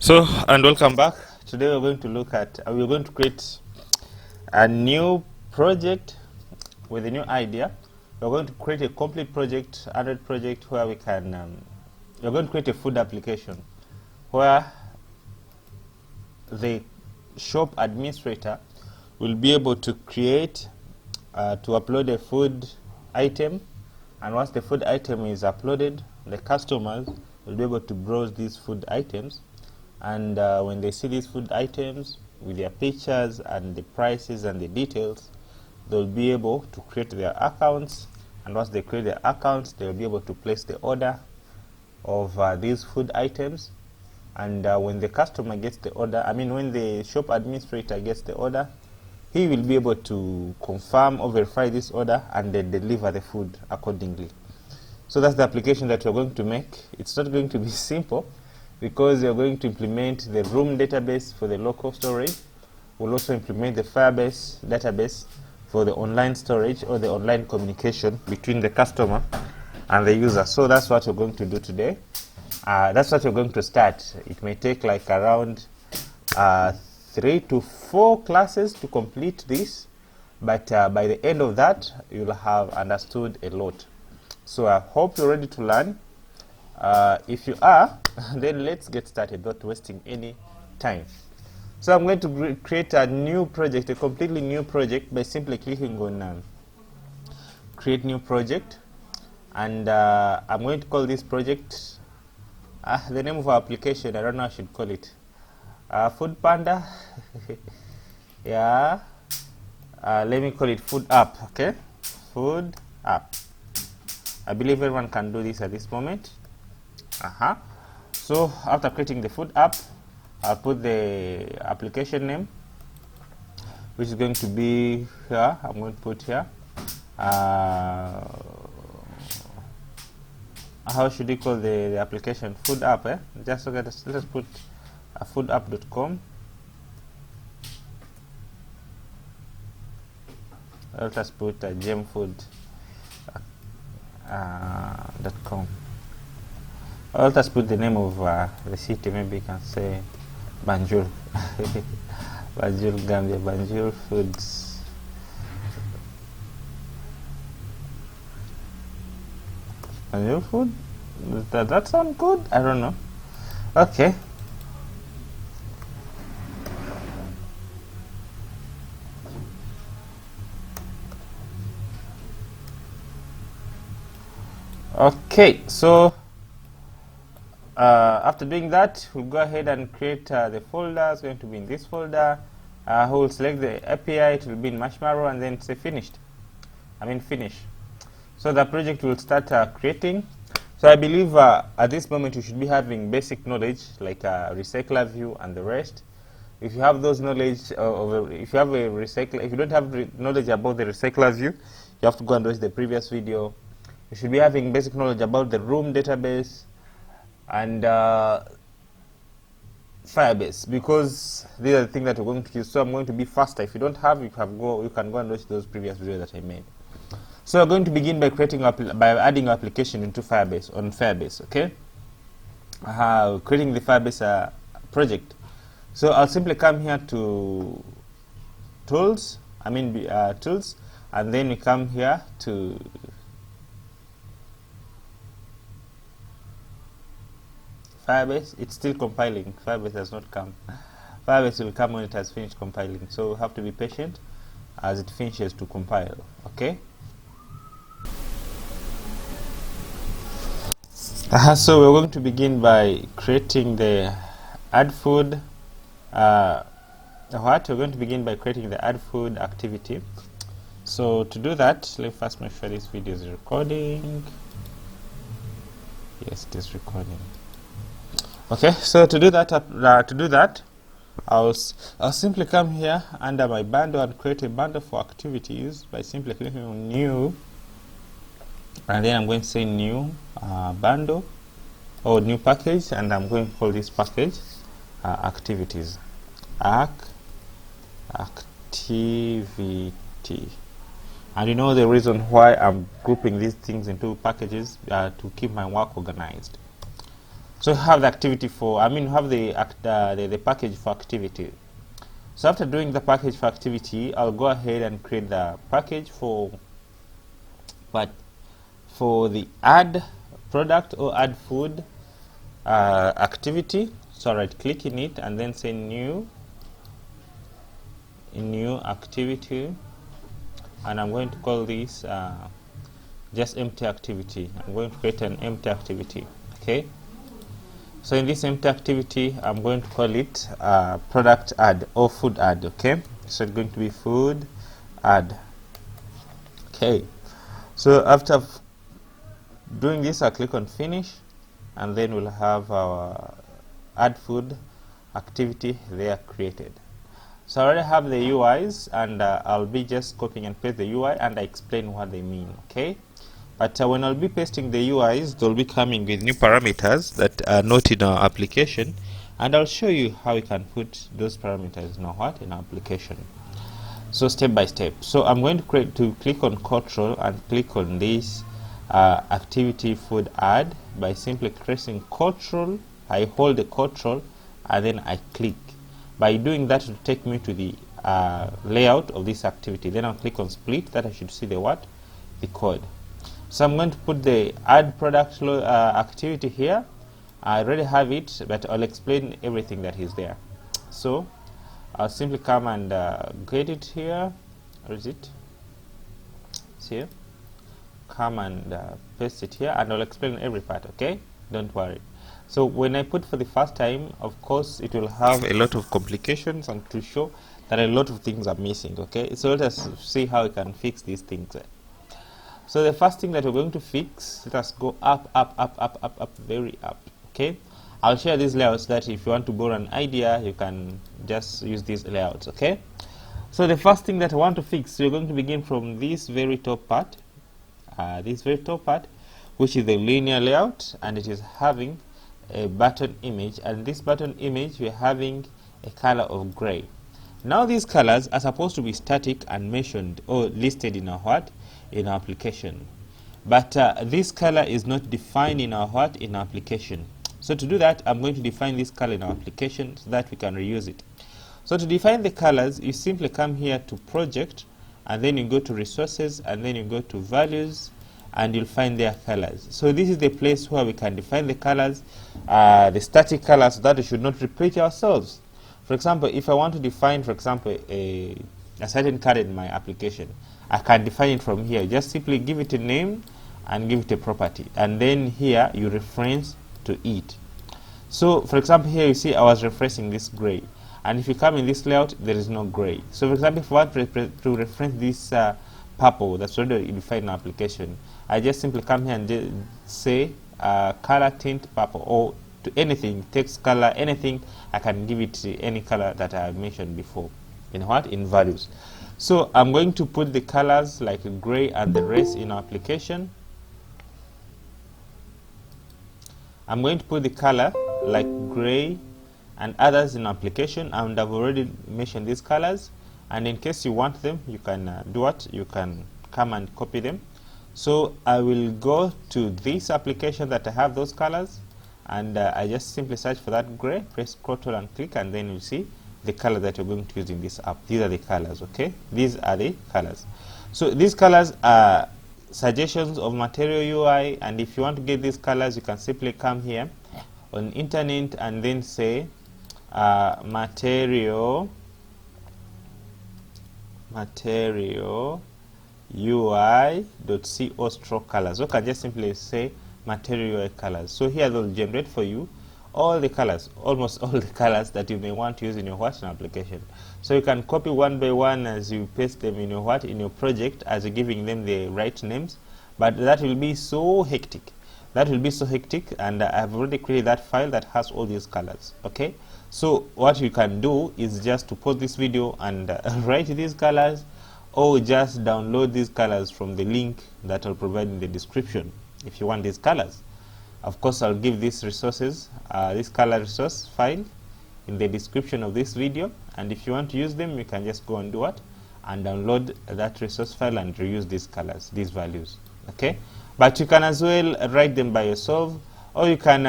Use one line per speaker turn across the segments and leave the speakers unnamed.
So, and welcome back. Today we're going to look at, we're going to create a new project with a new idea. We're going to create a complete project, added project where we can, we're going to create a food application where the shop administrator will be able to create, to upload a food item, and once the food item is uploaded, the customers will be able to browse these food items. And when they see these food items with their pictures and the prices and the details, they'll be able to create their accounts. And once they create their accounts, they'll be able to place the order of these food items. And when the customer gets the order, when the shop administrator gets the order, he will be able to confirm or verify this order and then deliver the food accordingly. So that's the application that we're going to make. It's not going to be simple, because you're going to implement the room database for the local storage. We'll also implement the Firebase database for the online storage or the online communication between the customer and the user. So that's what we're going to do today. That's what we're going to start. It may take like around 3 to 4 classes to complete this, but by the end of that, you'll have understood a lot. So I hope you're ready to learn. If you are, then let's get started, not wasting any time. So I'm going to create a new project, a completely new project, by simply clicking on create new project, and I'm going to call this project, the name of our application, I don't know how I should call it, Food Panda. Yeah, let me call it Food App. Okay, Food App. I believe everyone can do this at this moment. So after creating the food app, I'll put the application name, which is going to be here. I'm going to put here. How should we call the application? Food app. Just okay, let's put foodapp.com. Let us put gemfood.com. Let us put the name of the city. Maybe you can say Banjul. Banjul, Gambia. Banjul Foods. Banjul Food? Does that sound good? I don't know. Okay. Okay, so after doing that, we'll go ahead and create the folder. It's going to be in this folder. We'll select the API. It will be in Marshmallow, and then say finished. Finish. So the project will start creating. So I believe at this moment you should be having basic knowledge like recycler view and the rest. If you have those knowledge, if you have a recycler, if you don't have knowledge about the recycler view, you have to go and watch the previous video. You should be having basic knowledge about the room database and Firebase, because these are the things that we're going to use. So I'm going to be faster. If you don't have, you can go and watch those previous videos that I made. So we're going to begin by adding our application into Firebase on Firebase. Okay, creating the Firebase project. So I'll simply come here to tools. Tools, and then we come here to Firebase. It's still compiling. Firebase has not come. Firebase will come when it has finished compiling. So we have to be patient as it finishes to compile. Okay. So we're going to begin by creating the add food. We're going to begin by creating the add food activity. So to do that, let's first make sure this video is recording. Yes, it is recording. Okay, so to do that, I'll simply come here under my bundle and create a bundle for activities by simply clicking on new, and then I'm going to say new bundle or new package, and I'm going to call this package activities. Activity. And you know the reason why I'm grouping these things into packages, to keep my work organized. So you have the activity for, you have the package for activity. So after doing the package for activity, I'll go ahead and create the package for the add product or add food activity. So right click in it and then say new activity, and I'm going to call this just empty activity. I'm going to create an empty activity. Okay, so in this empty activity I'm going to call it product add or food add. Okay, so it's going to be food add. Okay, so after doing this, I'll click on finish, and then we'll have our add food activity there created. So I already have the UIs, and I'll be just copying and paste the UI, and I explain what they mean. Okay, but when I'll be pasting the UIs, they'll be coming with new parameters that are not in our application, and I'll show you how we can put those parameters in our application. So step by step. So I'm going to click on control and click on this activity food add by simply pressing control. I hold the control and then I click. By doing that, it will take me to the layout of this activity. Then I'll click on split. That I should see the code. So I'm going to put the add product activity here. I already have it, but I'll explain everything that is there. So I'll simply come and get it here. Where is it? It's here. Come and paste it here, and I'll explain every part. Okay, don't worry. So when I put for the first time, of course it will have a lot of complications and to show that a lot of things are missing. Okay, so let us see how we can fix these things. So the first thing that we're going to fix, let us go up, very up. Okay, I'll share these layouts that if you want to borrow an idea, you can just use these layouts. Okay, so the first thing that I want to fix, you're going to begin from this very top part, which is the linear layout, and it is having a button image, and this button image we're having a color of gray. Now these colors are supposed to be static and mentioned or listed in our application, but this color is not defined in our application. So to do that, I'm going to define this color in our application so that we can reuse it. So to define the colors, you simply come here to project, and then you go to resources, and then you go to values, and you'll find their colors. So this is the place where we can define the colors, the static colors, so that we should not repeat ourselves. For example, if I want to define, for example, a certain color in my application, I can define it from here. Just simply give it a name and give it a property, and then here you reference to it. So for example, here you see I was referencing this gray, and if you come in this layout, there is no gray. So for example, if I want to reference this purple that's already defined in our application, I just simply come here and say color tint purple, or to anything, text color, anything. I can give it any color that I have mentioned before in values. So I'm going to put the colors like gray and the rest in our application. I'm going to put the color like gray and others in application, and I've already mentioned these colors, and in case you want them, you can do what? You can come and copy them. So I will go to this application that I have those colors, and I just simply search for that gray, press Ctrl and click, and then you see the color that you're going to use in this app. These are the colors. Okay, these are the colors. So these colors are suggestions of Material UI, and if you want to get these colors, you can simply come here on internet and then say Material UI.co/colors. So you can just simply say Material UI colors. So here they'll generate for you all the colors, almost all the colors that you may want to use in your application. So you can copy one by one as you paste them in your project, as you're giving them the right names. But that will be so hectic. And I've already created that file that has all these colors. Okay, so what you can do is just to pause this video and write these colors, or just download these colors from the link that I'll provide in the description if you want these colors. Of course, I'll give these resources, this color resource file in the description of this video, and if you want to use them, you can just go and do what? And download that resource file and reuse these colors, these values. Okay, but you can as well write them by yourself, or you can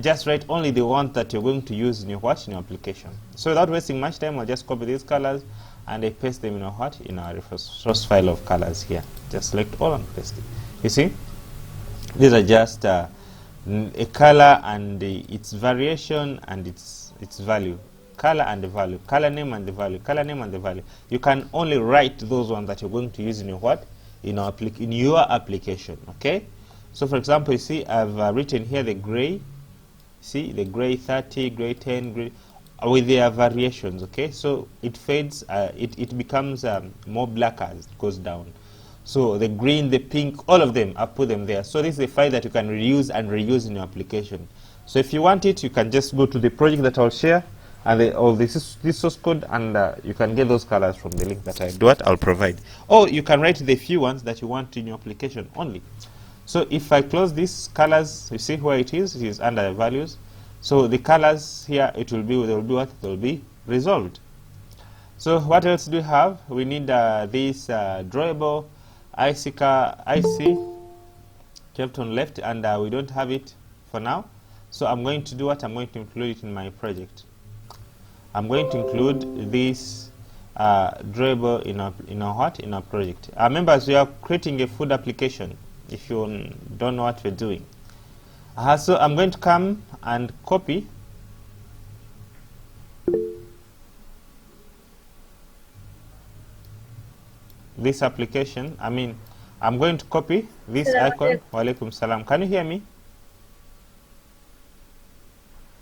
just write only the one that you're going to use in your in your application. So without wasting much time, I'll just copy these colors and I paste them in in our source file of colors here. Just select all and paste it. You see, these are just a color and its variation and its value. Color and the value, color name and the value, color name and the value. You can only write those ones that you're going to use in your in your application. Okay. So for example, you see I've written here the gray. See the gray 30, gray 10, gray with their variations. Okay. So it fades. It becomes more black as it goes down. So the green, the pink, all of them, I've put them there. So this is a file that you can reuse and reuse in your application. So if you want it, you can just go to the project that I'll share. And this source code, and you can get those colors from the link that I'll provide. Or you can write the few ones that you want in your application only. So if I close these colors, you see where it is. It is under values. So the colors here, they will be what? They will be resolved. So what else do we have? We need this drawable IC kept on left, and we don't have it for now. So I'm going to do what? I'm going to include it in my project. I'm going to include this drawable in our project. Members, we are creating a food application. If you don't know what we're doing, so I'm going to come and copy this application. I'm going to copy this icon. Walaikum salam. Can you hear me?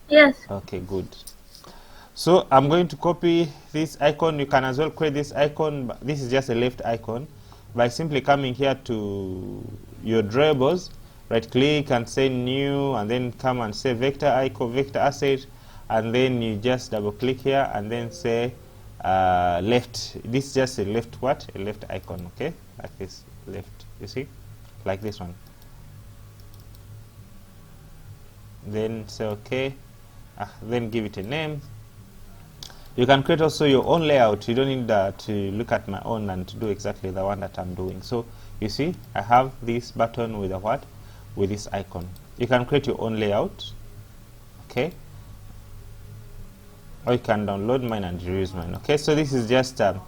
Yes.
Okay, good. So I'm going to copy this icon. You can as well create this icon. But this is just a left icon. By simply coming here to your drawables, right click and say new, and then come and say vector icon, vector asset, and then you just double click here and then say left. This is just a left what? A left icon, okay? Like this, left, you see? Like this one. Then say okay, then give it a name. You can create also your own layout. You don't need to look at my own and to do exactly the one that I'm doing. So you see, I have this button with a what? With this icon. You can create your own layout, okay? Or you can download mine and reuse mine. Okay, so this is just a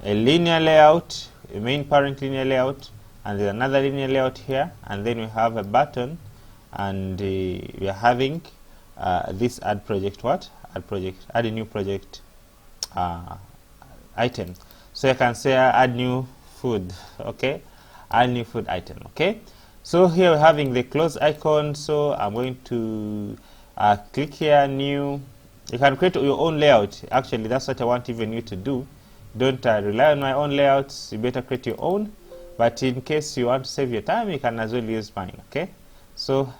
linear layout, a main parent linear layout, and there's another linear layout here, and then we have a button, and we are having this add project what? Add a new project item. So I can say add new food, okay? Add new food item, okay? So here we're having the close icon. So I'm going to click here, new. You can create your own layout. Actually, that's what I want even you to do. Don't rely on my own layouts. You better create your own. But in case you want to save your time, you can as well use mine, okay? So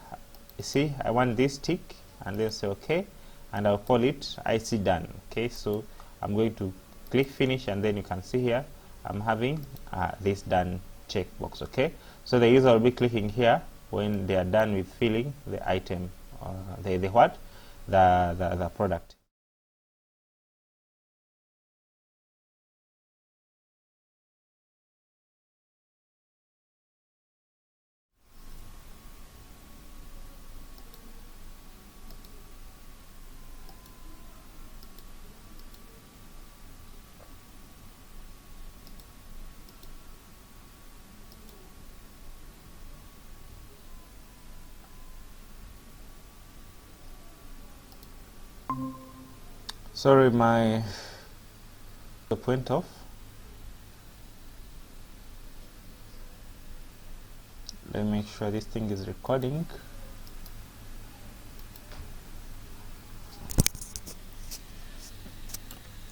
you see, I want this tick, and then say okay, and I'll call it IC done. Okay, so I'm going to click finish, and then you can see here I'm having this done checkbox. Okay, so the user will be clicking here when they are done with filling the item, the product. Sorry, my went off. Let me make sure this thing is recording.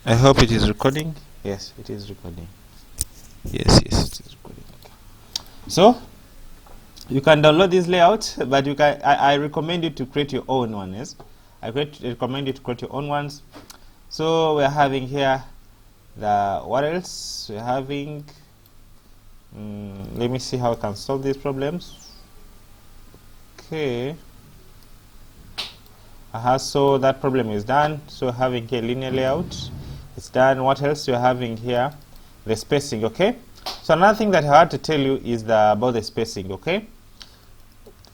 I hope it is recording. Yes, it is recording. Yes, it is recording. Okay. So you can download this layout, but you can. I recommend you to create your own one. Yes, I recommend you to create your own ones. So we're having here the what else we're having. Let me see how I can solve these problems. Okay. So that problem is done. So having here linear layout, it's done. What else you're having here? The spacing. Okay. So another thing that I had to tell you is about the spacing. Okay.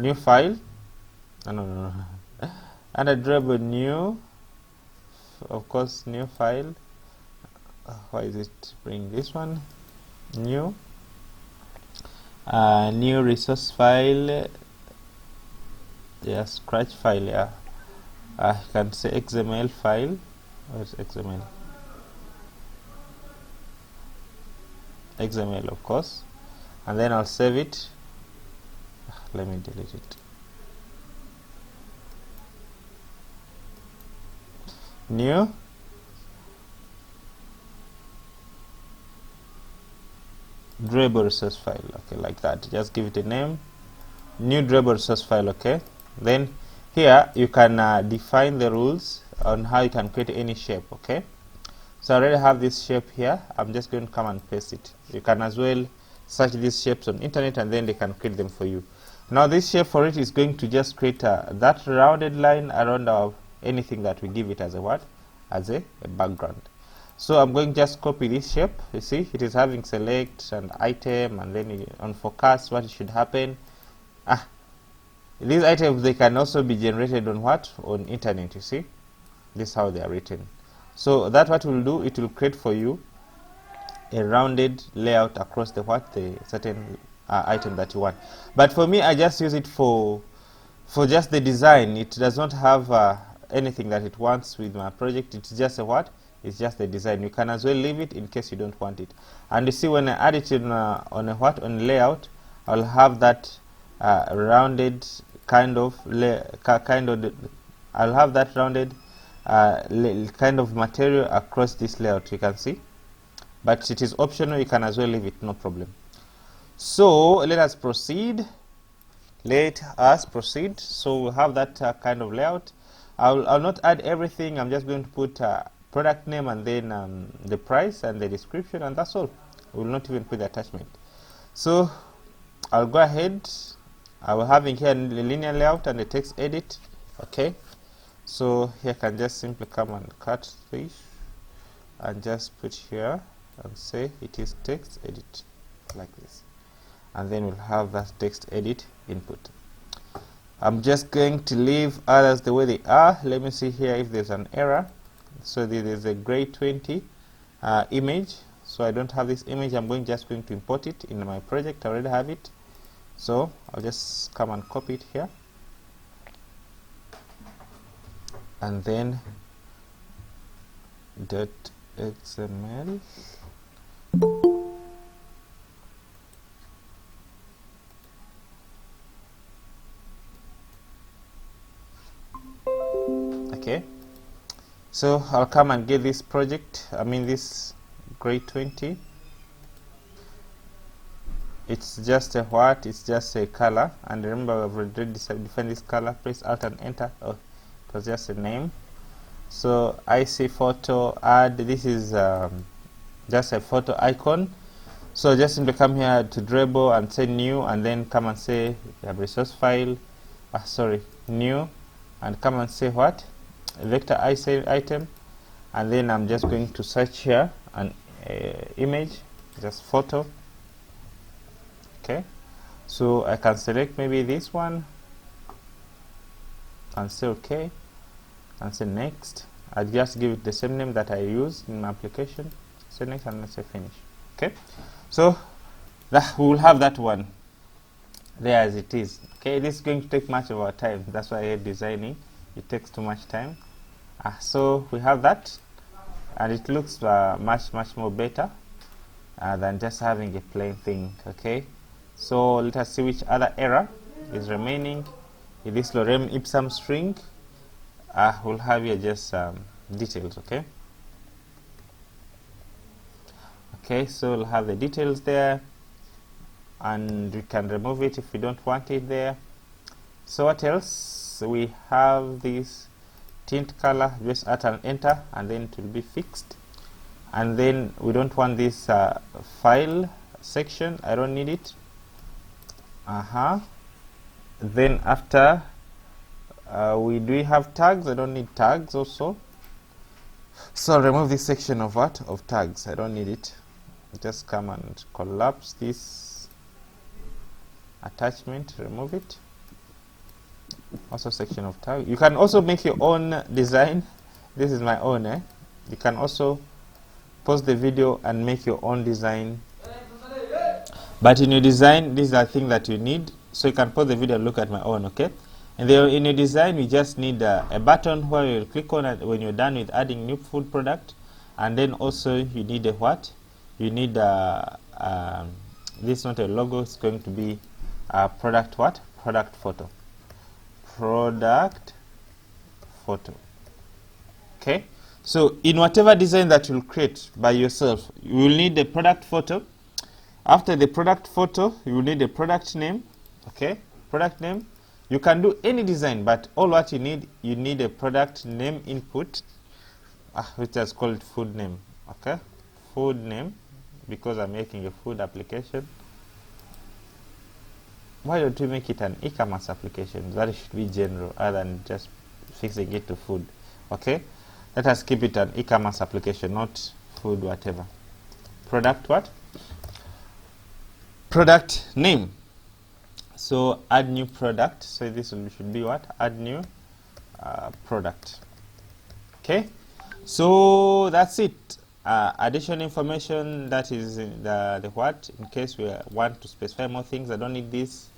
new file. No. Under drawable, new, of course, new file. Why is it bring this one? New, new resource file. Yeah, scratch file. Yeah, you can say XML file. Where's XML? XML, of course, and then I'll save it. Let me delete it. New, drawable resource file. Okay, like that. Just give it a name. New drawable resource file. Okay, then here you can define the rules on how you can create any shape. Okay, so I already have this shape here. I'm just going to come and paste it. You can as well search these shapes on internet and then they can create them for you. Now this shape for it is going to just create that rounded line around our anything that we give it as a what? As a background. So I'm going to just copy this shape. You see it is having select and item, and then on forecast what should happen. These items, they can also be generated on what? On internet. You see this is how they are written. So that what will do, it will create for you a rounded layout across the what? The certain item that you want. But for me, I just use it for just the design. It does not have anything that it wants with my project. It's just a what? It's just the design. You can as well leave it in case you don't want it. And you see when I add it in on a what? On layout, I'll have that rounded kind of I'll have that rounded kind of material across this layout. You can see, but it is optional. You can as well leave it, no problem. So let us proceed. So we'll have that kind of layout. I'll not add everything. I'm just going to put product name and then the price and the description, and that's all. I will not even put the attachment. So I'll go ahead. I will have in here the linear layout and the text edit. Okay, so here I can just simply come and cut this and just put here and say it is text edit like this, and then we'll have that text edit input. I'm just going to leave others the way they are. Let me see here if there's an error. So there is a grade 20 image, so I don't have this image. I'm just going to import it in my project. I already have it, so I'll just come and copy it here, and then .xml. Okay, so I'll come and get this project, this grade 20. It's just a what? It's just a color, and remember I've already defined this color. Press Alt and Enter. Oh, it was just a name. So I see photo add. This is just a photo icon. So just simply come here to drawable and say new, and then come and say resource file. New, and come and say what? Vector item, and then I'm just going to search here an image, just photo. Okay, so I can select maybe this one and say okay and say next. I just give it the same name that I used in my application. Say next and let's say finish. Okay, so that we will have that one there as it is. Okay, this is going to take much of our time. That's why I hate designing. It takes too much time. So we have that, and it looks much more better than just having a plain thing. Okay, so let us see which other error is remaining. In this lorem ipsum string, we'll have here just details. Okay, so we'll have the details there, and we can remove it if we don't want it there. So what else? We have this tint color. Just add and enter, and then it will be fixed. And then we don't want this file section. I don't need it. Then after we have tags. I don't need tags also. So I'll remove this section of what? Of tags. I don't need it. Just come and collapse this attachment, remove it. Also section of tag. You can also make your own design. This is my own. You can also pause the video and make your own design. But in your design, these are things that you need. So you can pause the video and look at my own, okay? And then in your design, we just need a button where you click on it when you're done with adding new food product. And then also you need a what? You need this is not a logo. It's going to be a product what? Product photo. Product photo. Okay. So in whatever design that you'll create by yourself, you will need a product photo. After the product photo, you will need a product name. Okay. Product name. You can do any design, but all what you need a product name input, which is called food name. Okay. Food name, because I'm making a food application. Why don't we make it an e-commerce application? That should be general, other than just fixing it to food. Okay. Let us keep it an e-commerce application, not food whatever. Product what? Product name. So add new product. So this should be what? Add new product. Okay. So that's it. Additional information, that is the what, in case we want to specify more things. I don't need this,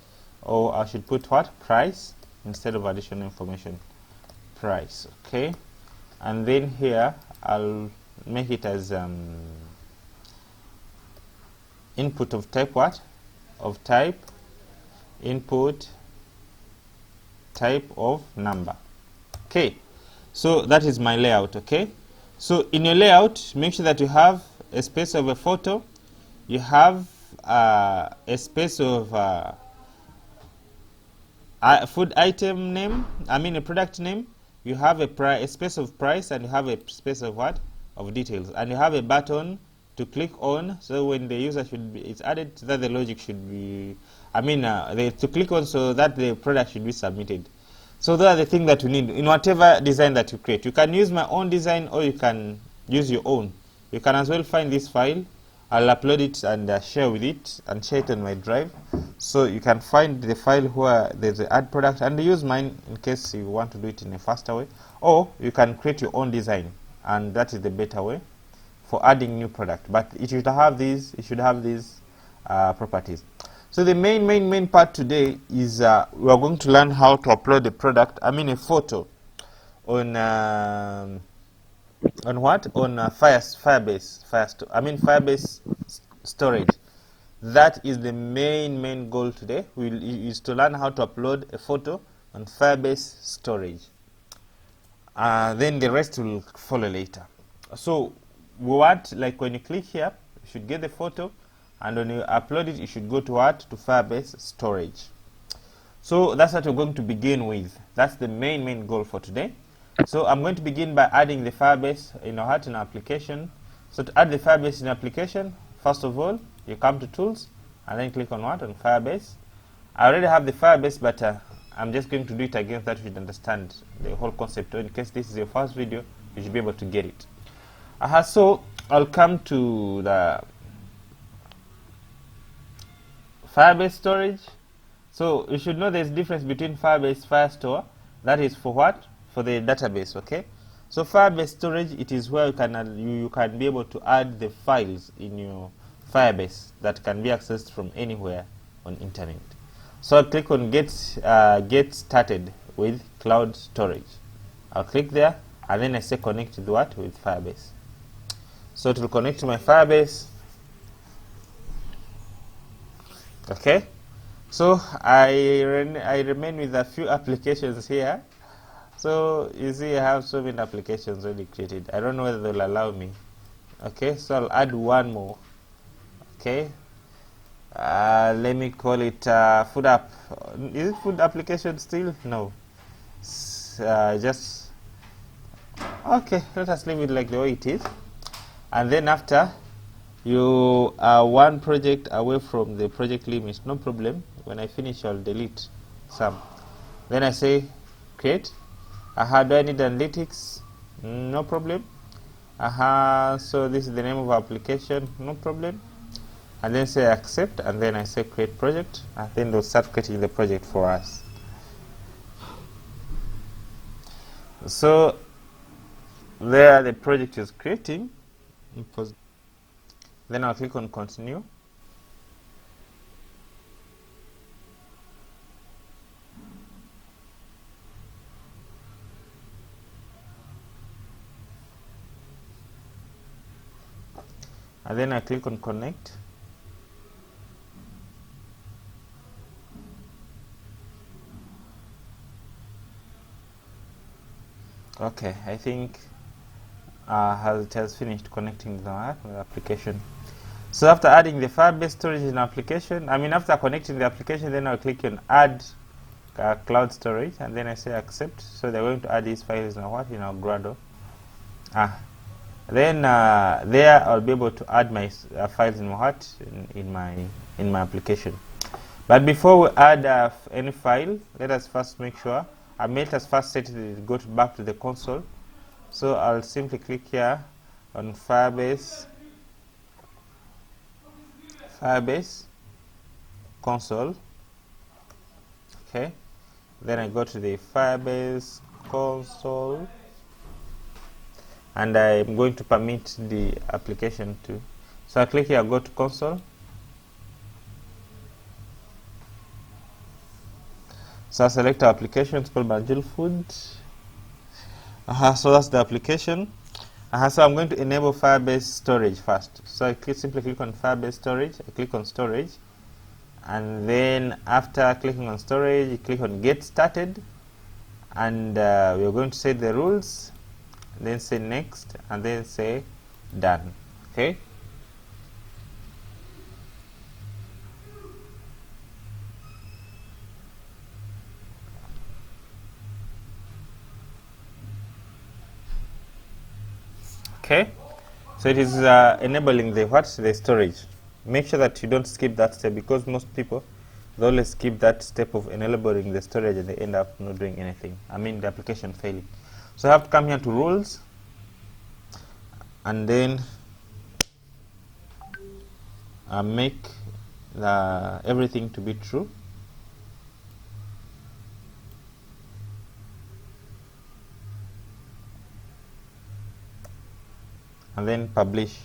or I should put what? Price instead of additional information. Price. Okay. And then here I'll make it as input of type what? Of type input type of number. Okay. So that is my layout. Okay. So in your layout, make sure that you have a space of a photo, you have a space of food item name, a product name, you have a space of price, and you have a space of what? Of details. And you have a button to click on, so when the user it's added, that the logic should be, to click on so that the product should be submitted. So those are the things that you need in whatever design that you create. You can use my own design, or you can use your own. You can as well find this file. I'll upload it and share with it, and share it on my drive. So you can find the file where there's the add product, and use mine in case you want to do it in a faster way. Or you can create your own design, and that is the better way for adding new product. But it should have these. It should have these properties. So the main part today is we are going to learn how to upload a product, a photo, on what? On Firebase Storage. That is the main goal today. Is to learn how to upload a photo on Firebase Storage. Then the rest will follow later. So like when you click here, you should get the photo. And when you upload it, you should go to what? To Firebase Storage. So that's what we're going to begin with. That's the main goal for today. So I'm going to begin by adding the Firebase in an application. So to add the Firebase in application, first of all, you come to Tools, and then click on what? On Firebase. I already have the Firebase, but I'm just going to do it again so that you should understand the whole concept. So in case this is your first video, you should be able to get it. So I'll come to the Firebase Storage. So you should know there's difference between Firebase Firestore. That is for what? For the database. Okay. So Firebase Storage, it is where you can be able to add the files in your Firebase that can be accessed from anywhere on internet. So I'll click on get started with cloud storage. I'll click there, and then I say connect with what? With Firebase. So it will connect to my Firebase. Okay, so I remain with a few applications here. So you see, I have so many applications already created. I don't know whether they'll allow me. Okay, so I'll add one more. Okay, let me call it food app. Is it food application still? No. Just okay. Let us leave it like the way it is. And then after, you are one project away from the project limit. No problem. When I finish, I'll delete some. Then I say create. Do I need analytics? No problem. So this is the name of application. No problem. And then say accept, and then I say create project, and then they'll start creating the project for us. So there the project is creating. Then I'll click on continue. And then I click on connect. Okay, I think it has finished connecting the application. So after adding the Firebase storage in application, after connecting the application, then I'll click on add cloud storage, and then I say accept. So they're going to add these files in our Gradle. Then there I'll be able to add my files in my application. But before we add any file, let us first make sure. Let us first set it to back to the console. So I'll simply click here on Firebase console. Okay. Then I go to the Firebase console, and I'm going to permit the application to. So I click here, go to console. So I select our application, it's called Banjul Food. So that's the application. So I'm going to enable Firebase storage first. So I simply click on Firebase storage, I click on storage, and then after clicking on storage, you click on get started, and we're going to set the rules, then say next, and then say done. Okay. Okay, so it is enabling the storage. Make sure that you don't skip that step, because most people, they always skip that step of enabling the storage and they end up not doing anything. The application failing. So I have to come here to rules, and then make everything to be true. And then publish.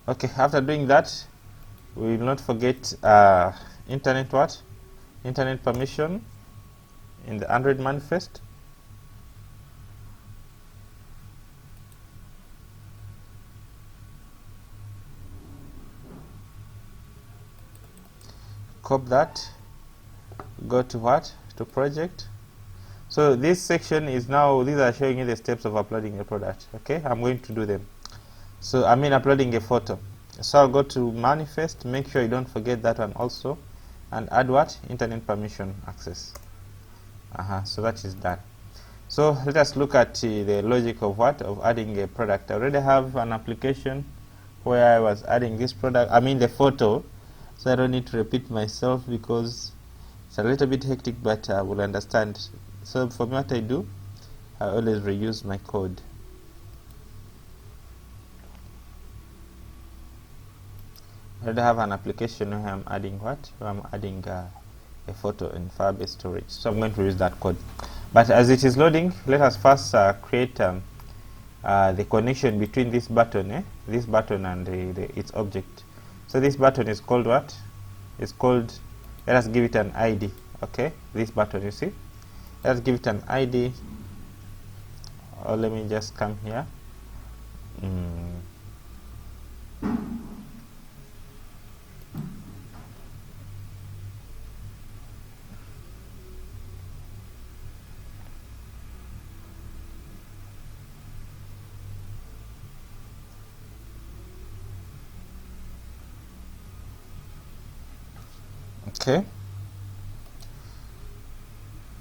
Okay, after doing that, we will not forget internet permission in the Android manifest. Copy that, go to project. So this section is now, these are showing you the steps of uploading a product. Okay, I'm going to do them. So uploading a photo. So I'll go to manifest, make sure you don't forget that one also, and add internet permission access. So that is done. So let us look at the logic of adding a product. I already have an application where I was adding this product, the photo, so I don't need to repeat myself because it's a little bit hectic, but I will understand. So for me, what I do, I always reuse my code. I already have an application where I'm adding a photo in Firebase storage. So I'm going to use that code. But as it is loading, let us first create the connection between this button and its object. So this button is called what? It's called, let us give it an ID. Okay, this button, you see? Let's give it an ID. Or let me just come here. Okay.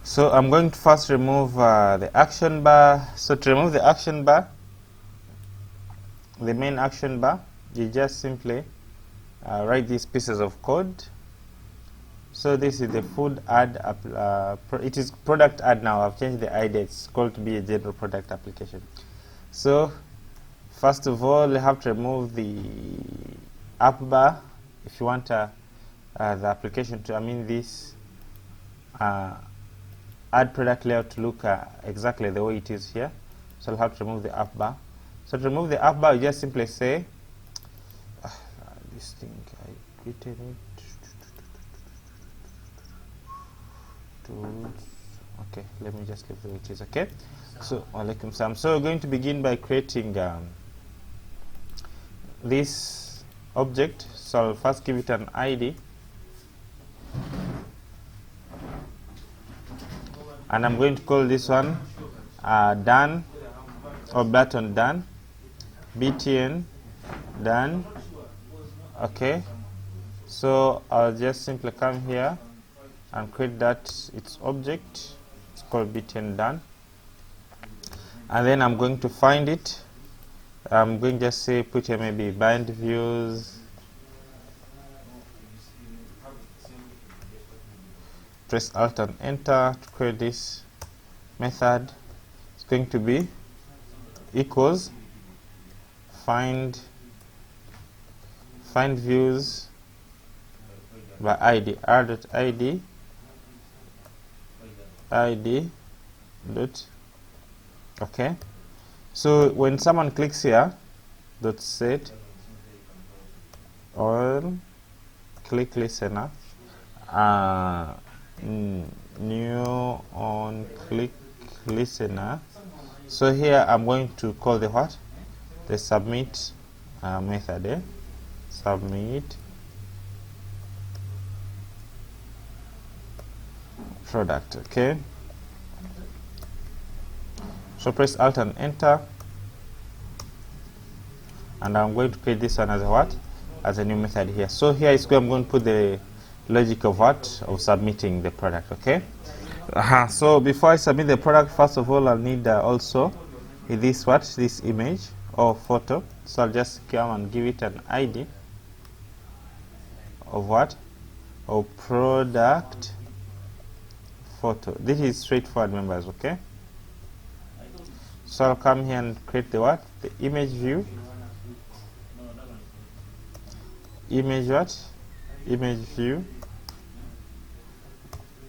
So I'm going to first remove the action bar. So to remove the action bar, the main action bar, you just simply write these pieces of code. So this is the food ad. It is product ad now. I've changed the ID. It's called to be a general product application. So first of all, you have to remove the app bar if you want the application to. add product layout to look exactly the way it is here. So I'll have to remove the app bar. So to remove the app bar, you just simply say this thing I created it. Tools. Okay, let me just leave the way it is. Okay. So alaikum salam. So we're going to begin by creating this object. So I'll first give it an ID, and I'm going to call this one done, or button done, btn done. Okay, so I'll just simply come here and create that its object. It's called btn done, and then I'm going to find it. I'm going to just say put here maybe bind views, press alt and enter to create this method. It's going to be equals find views by id, r.id id dot. Okay, so when someone clicks here, dot set on click listener, new on click listener. So here I'm going to call the what? The submit method. Submit product. Okay, so press alt and enter, and I'm going to create this one as a what? As a new method here. So here is where I'm going to put the logic of what? Of submitting the product. Okay. So before I submit the product, first of all I'll need also this what? This image or photo. So I'll just come and give it an ID of what? Of product photo. This is straightforward, members. Okay, so I'll come here and create the what? The image view. Image what? Image view,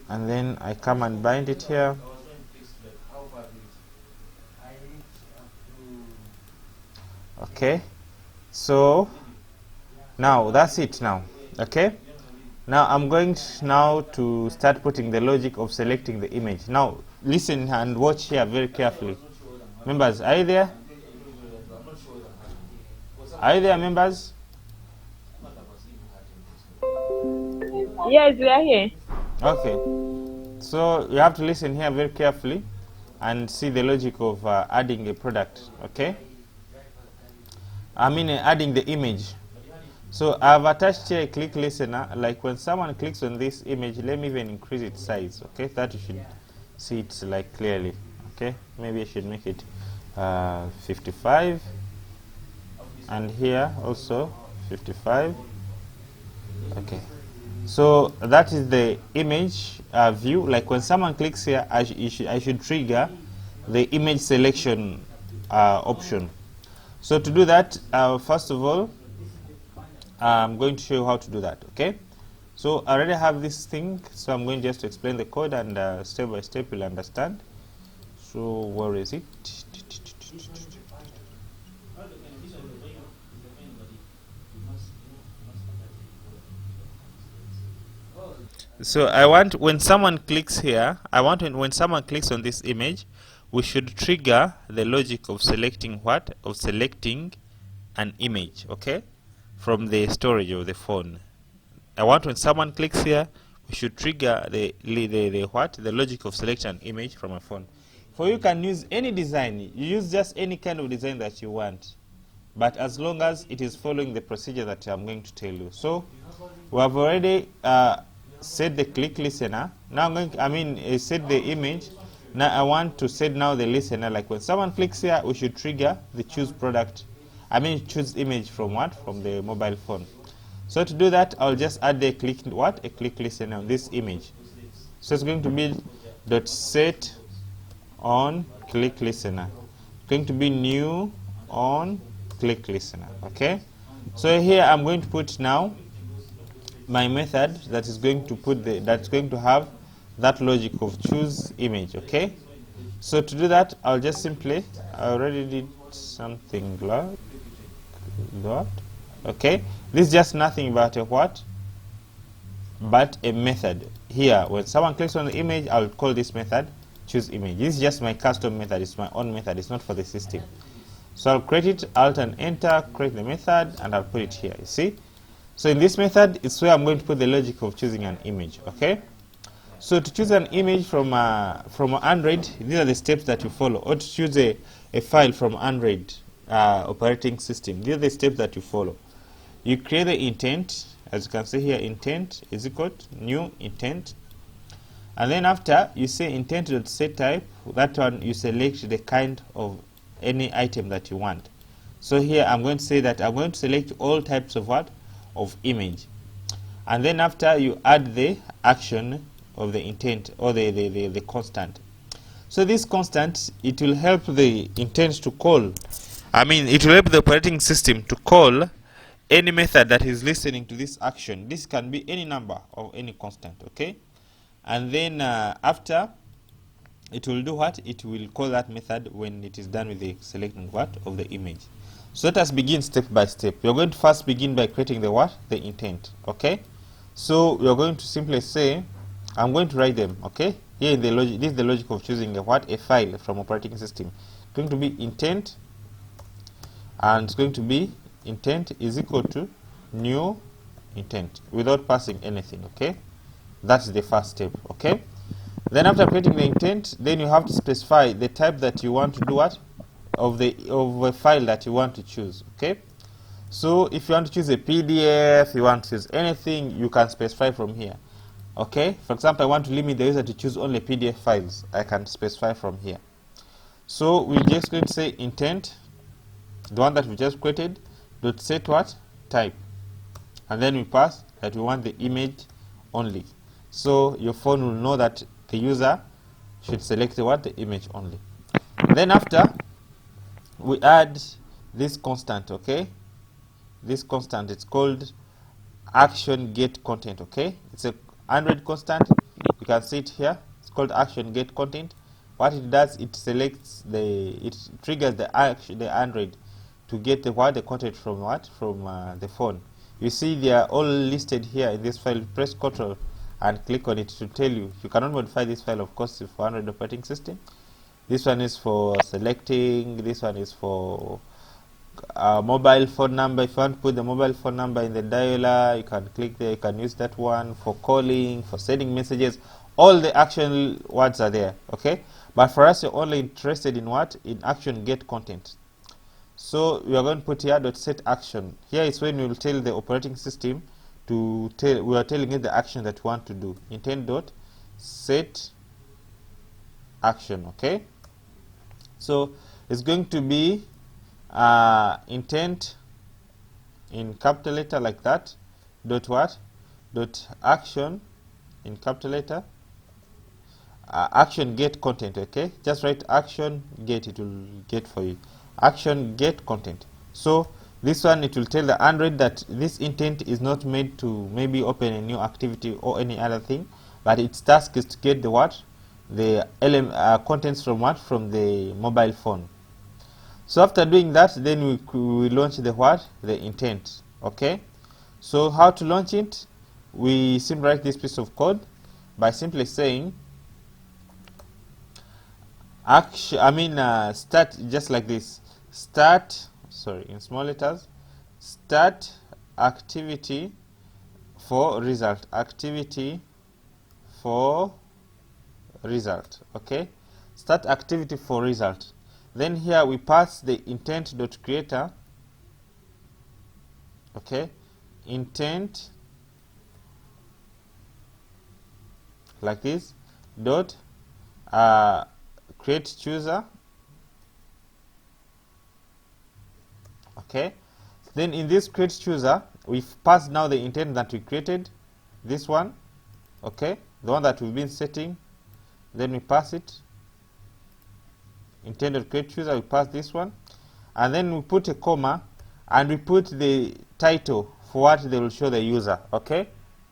and then I come and bind it here. Okay, so now that's it now. Okay, now I'm going now to start putting the logic of selecting the image. Now listen and watch here very carefully. Members, are you there? Are you there, members?
Yes, we are here.
Okay, so you have to listen here very carefully and see the logic of adding a product. Okay, I mean adding the image. So I've attached here a click listener. Like when someone clicks on this image, let me even increase its size. Okay, that you should see it like clearly. Okay, maybe I should make it 55, and here also 55. Okay, so that is the image view. Like when someone clicks here, I should trigger the image selection option. So to do that, first of all, I'm going to show you how to do that. Okay, so I already have this thing, so I'm going just to explain the code, and step by step you'll understand. So where is it? So I want when someone clicks here, when someone clicks on this image, we should trigger the logic of selecting what? Of selecting an image, okay, from the storage of the phone. I want when someone clicks here, we should trigger the what? The logic of selecting an image from a phone. For you can use any design. You use just any kind of design that you want, but as long as it is following the procedure that I'm going to tell you. So we have already set the click listener. Now I'm going set the image. Now I want to set now the listener. Like when someone clicks here, we should trigger the choose product. Choose image from what? From the mobile phone. So to do that, I'll just add the click what? A click listener on this image. So it's going to be dot set on click listener. It's going to be new on click listener. Okay. So here I'm going to put now my method that is going to put that's going to have that logic of choose image. Okay, so to do that, I'll just simply, I already did something like that. Okay, this is just nothing but a what? But a method. Here, when someone clicks on the image, I'll call this method choose image. This is just my custom method. It's my own method. It's not for the system. So I'll create it, Alt and Enter, create the method, and I'll put it here. You see? So in this method, it's where I'm going to put the logic of choosing an image. Okay? So to choose an image from Android, these are the steps that you follow. Or to choose a file from Android operating system, these are the steps that you follow. You create the intent. As you can see here, intent is equal to new intent. And then after, you say intent.setType. That one, you select the kind of any item that you want. So here I'm going to say that I'm going to select all types of what? Of image. And then after, you add the action of the intent, or the constant. So this constant, it will help the intent to call. It will help the operating system to call any method that is listening to this action. This can be any number of any constant. Okay, and then after, it will do what? It will call that method when it is done with the selection of the image. So let us begin step by step. We are going to first begin by creating the what? The intent. Okay, so we are going to simply say, I'm going to write them. Okay, here in the logic, this is the logic of choosing a file from operating system. It's going to be intent, and it's going to be intent is equal to new intent without passing anything. Okay, that's the first step. Okay, then after creating the intent, then you have to specify the type that you want to do what of a file that you want to choose. Okay, so if you want to choose a PDF, you want to choose anything, you can specify from here. Okay, for example, I want to limit the user to choose only PDF files. I can specify from here. So we're just going to say intent, the one that we just created, dot set what? Type. And then we pass that we want the image only. So your phone will know that the user should select the image only. Then after, we add this constant. Okay, this constant, it's called action get content. Okay, it's a Android constant. You can see it here. It's called action get content. What it does, it selects it triggers the Android to get the content from the phone. You see they are all listed here in this file. Press Ctrl and click on it to tell you. You cannot modify this file, of course, for Android operating system. This one is for selecting. This one is for mobile phone number. If you want to put the mobile phone number in the dialer, you can click there. You can use that one for calling, for sending messages. All the action words are there. Okay, but for us, you're only interested in what? In action get content. So we are going to put here dot set action. Here is when we will tell the operating system to tell. We are telling it the action that we want to do. Intent dot set action. Okay, so it's going to be intent in capital letter like that, dot what? Dot action in capital letter, action get content. Okay, just write action get, it will get for you. Action get content. So this one, it will tell the Android that this intent is not made to maybe open a new activity or any other thing, but its task is to get the contents from what? From the mobile phone. So after doing that, then we launch the intent. Okay, so how to launch it? We simply write this piece of code by simply saying start, just like this. Start, in small letters, start activity for result. Activity for result. Okay, start activity for result. Then here we pass the intent.creator. Okay, intent like this dot create chooser. Okay, then in this create chooser, we've passed now the intent that we created, this one. Okay, the one that we've been setting. Then we pass it. Intended create chooser, we pass this one, and then we put a comma and we put the title for what they will show the user. Okay,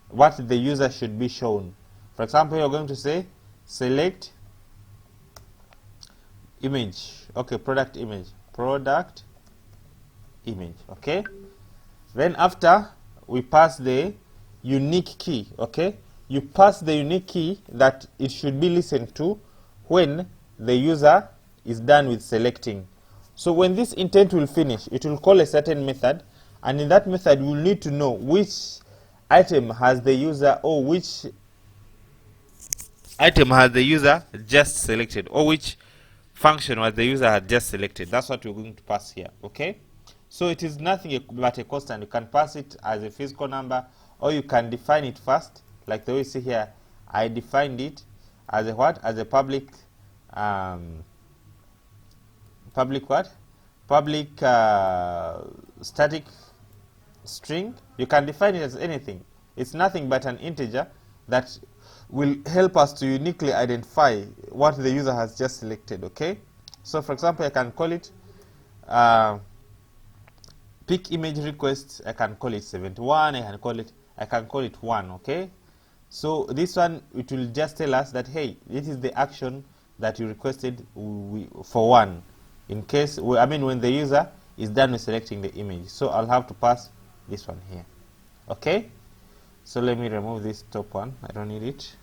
what the user should be shown. For example, you're going to say select image. Okay, product image. Okay. Then after we pass the unique key. Okay, you pass the unique key that it should be listened to when the user is done with selecting. So when this intent will finish, it will call a certain method, and in that method you will need to know which item has the user, or which item has the user just selected, or which function was the user had just selected. That's what we're going to pass here. Okay, so it is nothing but a constant. You can pass it as a physical number, or you can define it first, like the way you see here. I defined it as a what? As a public static string. You can define it as anything. It's nothing but an integer that will help us to uniquely identify what the user has just selected. Okay, so for example, I can call it pick image request. I can call it 71. I can call it 1. Okay, so this one, it will just tell us that, hey, this is the action that you requested for 1, in case when the user is done with selecting the image. So I'll have to pass this one here. Okay, so let me remove this top one. I don't need it.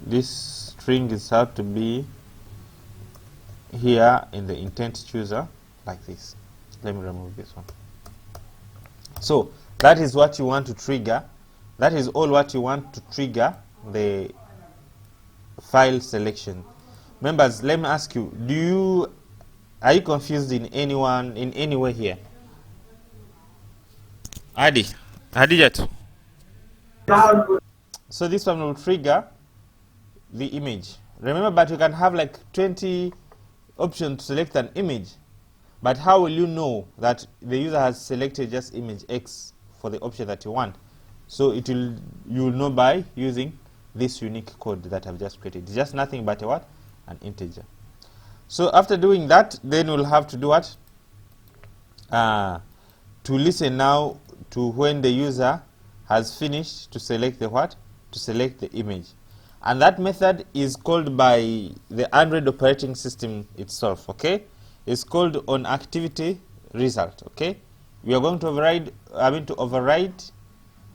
This string is have to be here in the intent chooser, like this. Let me remove this one. So that is what you want to trigger. That is all what you want to trigger the file selection. Members, let me ask you, are you confused in any way here? Hadijat. So this one will trigger the image. Remember, but you can have like 20 options to select an image. But how will you know that the user has selected just image X for the option that you want? So you will know by using this unique code that I've just created. It's just nothing but a what? An integer. So after doing that, then we'll have to do what? To listen now to when the user has finished to select the what? To select the image. And that method is called by the Android operating system itself. Okay, it's called onActivityResult. Okay, we are going to override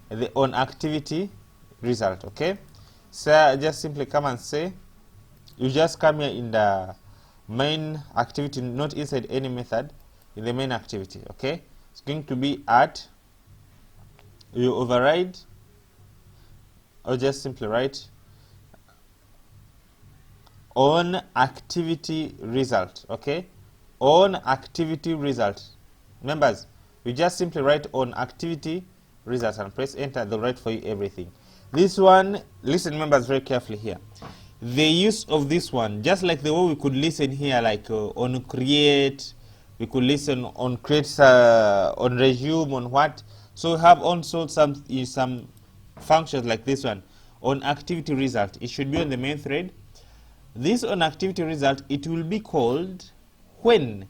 the onActivityResult. Okay, so just simply come and say, you just come here in the main activity, not inside any method, in the main activity. Okay, it's going to be at, you override, or just simply write on activity result. Okay, on activity result. Members, you just simply write on activity result and press enter. They'll write for you everything. This one, listen members very carefully here. The use of this one, just like the way we could listen here, like on create, we could listen on create, on resume, on what. So we have also some functions like this one on activity result. It should be on the main thread. This on activity result, it will be called when.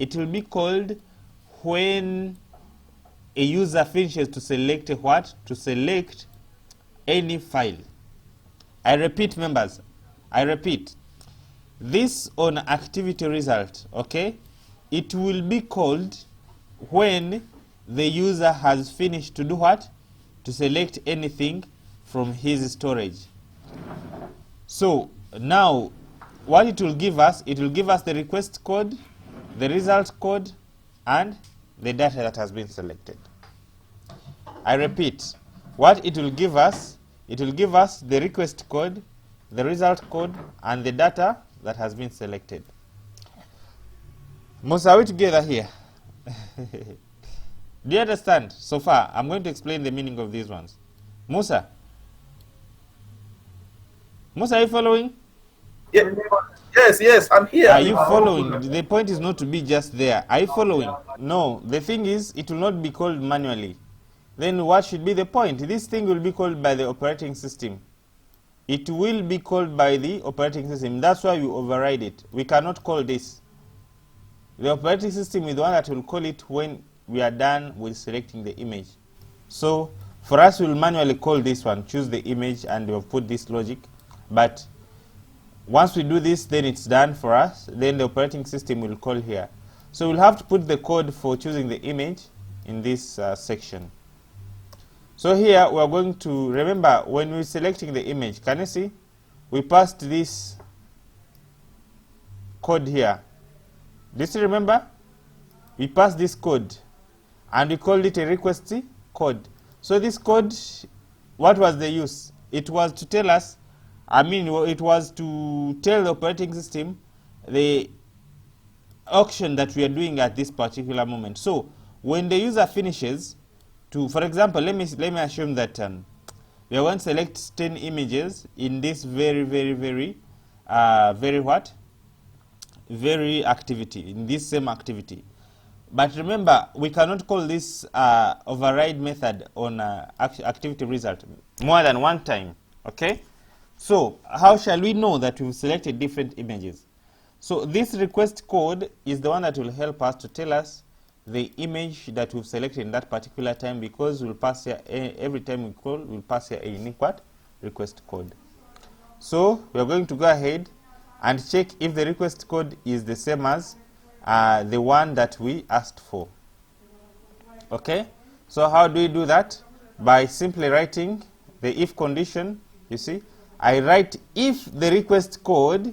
It will be called when a user finishes to select a what? To select any file. I repeat, members. I repeat. This on activity result, okay? It will be called when the user has finished to do what? To select anything from his storage. So now, what it will give us the request code, the result code, and the data that has been selected. I repeat, what it will give us the request code, the result code, and the data that has been selected. Most are we together here? Do you understand so far? I'm going to explain the meaning of these ones. Musa, are you following?
Yeah. Yes, I'm here.
Are you following? The point is not to be just there. Are you following? No, the thing is, it will not be called manually. Then what should be the point? This thing will be called by the operating system. It will be called by the operating system. That's why we override it. We cannot call this. The operating system is the one that will call it when we are done with selecting the image. So For us, we'll manually call this one, choose the image, and we'll put this logic. But once we do this, then it's done for us. Then the operating system will call here. So we'll have to put the code for choosing the image in this section. So here we're going to, remember when we're selecting the image, can you see? We passed this code here. Do you still remember? We passed this code and we called it a request code. So this code, what was the use? It was to tell us, it was to tell the operating system the action that we are doing at this particular moment. So when the user finishes, for example, let me assume that we are going to select 10 images in this very activity, in this same activity. But remember, we cannot call this override method on activity result more than one time. Okay? So how shall we know that we've selected different images? So this request code is the one that will help us to tell us the image that we've selected in that particular time, because we'll pass here every time we call, we'll pass here a unique request code. So we're going to go ahead and check if the request code is the same as the one that we asked for. Okay, so how do we do that? By simply writing the if condition. You see, I write if the request code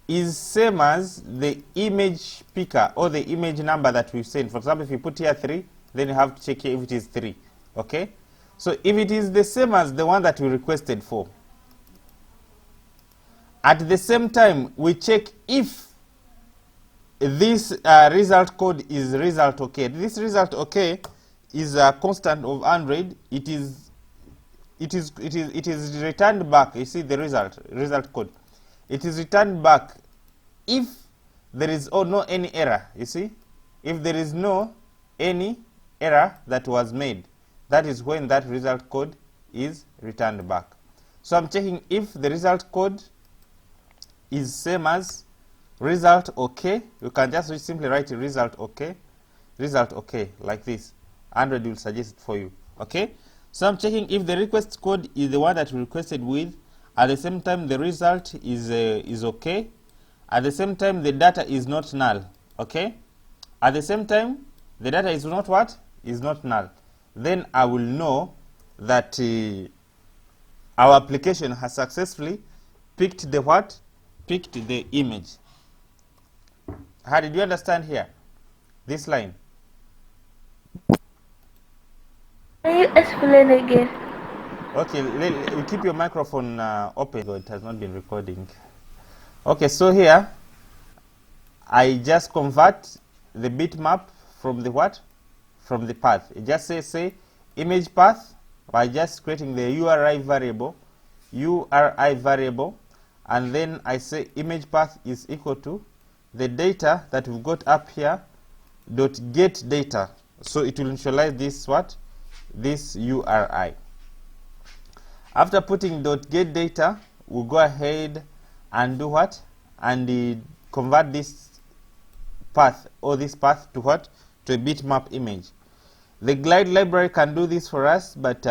is same as the image picker or the image number that we've sent. For example, if you put here 3, then you have to check here if it is 3. Okay, so if it is the same as the one that we requested for, at the same time we check if this result code is result okay. This result okay is a constant of 100. It is returned back. You see the result code. It is returned back if there is no any error. You see, if there is no any error that was made, that is when that result code is returned back. So I'm checking if the result code is same as result okay. You can just simply write result okay like this. 100 will suggest it for you. Okay, so I'm checking if the request code is the one that we requested with. At the same time, the result is okay. At the same time, the data is not null. Okay. At the same time, the data is not what? Is not null. Then I will know that our application has successfully picked the what? Picked the image. How did you understand here? This line.
Can you explain again?
Okay, you keep your microphone open, though it has not been recording. Okay, so here I just convert the bitmap from the what? From the path. It just say image path by just creating the URI variable, and then I say image path is equal to the data that we've got up here dot get data. So it will initialize this what? This URI. After putting .get data, we'll go ahead and do what? And convert this path or this path to what? To a bitmap image. The glide library can do this for us, but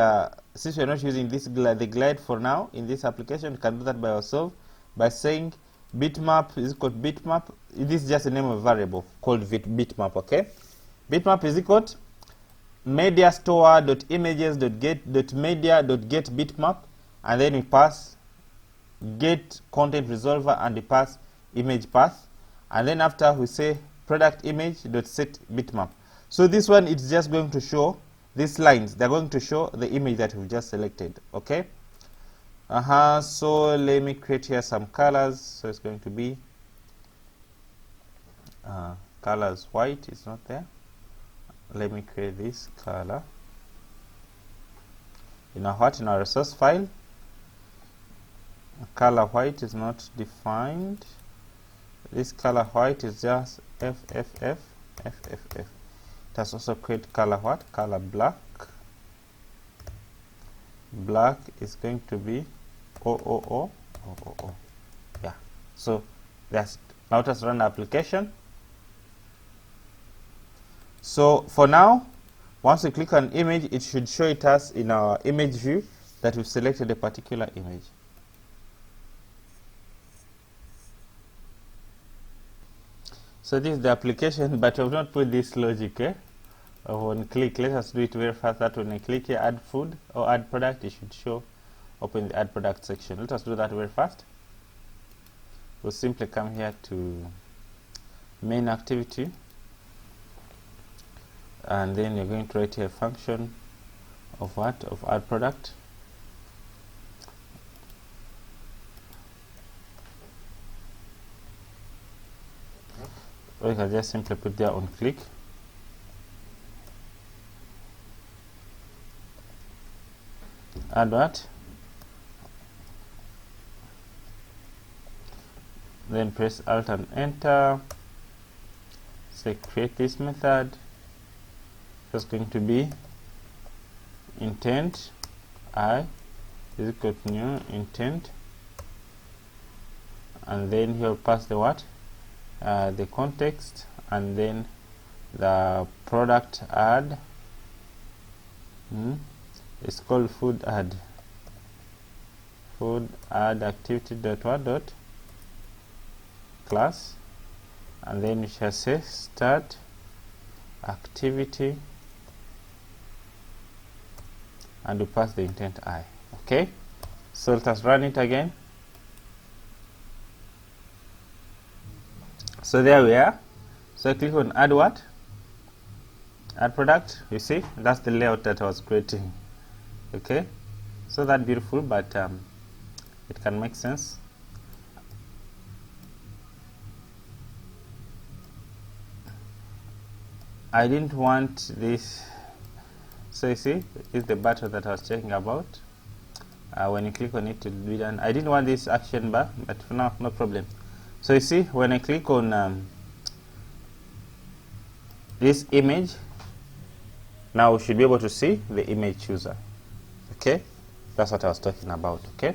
since we're not using this the glide for now in this application, we can do that by ourselves by saying bitmap is equal to bitmap. This is just the name of a variable called bitmap. Okay, bitmap is equal to media store dot images dot get dot media dot get bitmap, and then we pass get content resolver and we pass image path, and then after we say product image dot set bitmap. So this one is just going to show these lines. They're going to show the image that we've just selected. Okay. So let me create here some colors. So it's going to be colors white. It's not there. Let me create this color. In our resource file, color white is not defined. This color white is just FFF. It has also create color what? Color black. Black is going to be OOO. Yeah. So that's now let's run the application. So for now, Once we click on image, it should show it us in our image view that we've selected a particular image. So this is the application, but we've not put this logic of one click. Let us do it very fast. That when I click here, add food or add product, it should show open the add product section. Let us do that very fast. We'll simply come here to main activity, and then you're going to write here a function of what? Of add product. Or you can just simply put there on click. Add what? Then press Alt and Enter. Say create this method. It's going to be intent I is equal to new intent, and then here pass the what? The context, and then the product add. It's called food add. Food add activity dot what dot class, and then we shall say start activity, and we pass the intent I. Okay, so let us run it again. So there we are. So I click on add what? Add product. You see, that's the layout that I was creating. Okay, so that's beautiful, but it can make sense. I didn't want this. So you see, it's the button that I was talking about. When you click on it, it will be done. I didn't want this action bar, but for now, no problem. So you see, when I click on this image, now we should be able to see the image chooser. Okay, that's what I was talking about. Okay,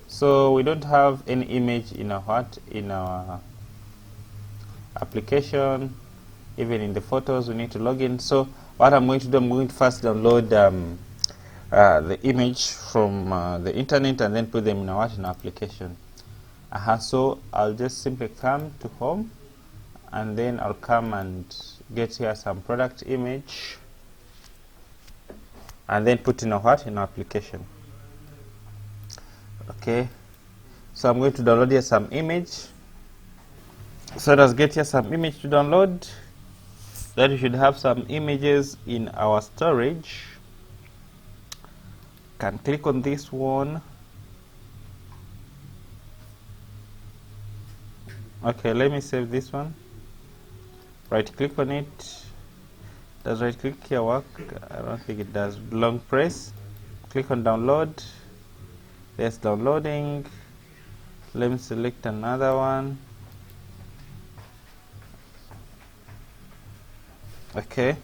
so we don't have any image in our application. Even in the photos, we need to log in. So what I'm going to do, I'm going to first download the image from the internet and then put them in our application. So I'll just simply come to home, and then I'll come and get here some product image, and then put in our application. Okay, so I'm going to download here some image. So let's get here some image to download. Then we should have some images in our storage. Can click on this one. Okay, let me save this one. Right click on it. Does right click here work? I don't think it does. Long press. Click on download. There's downloading. Let me select another one. Okay.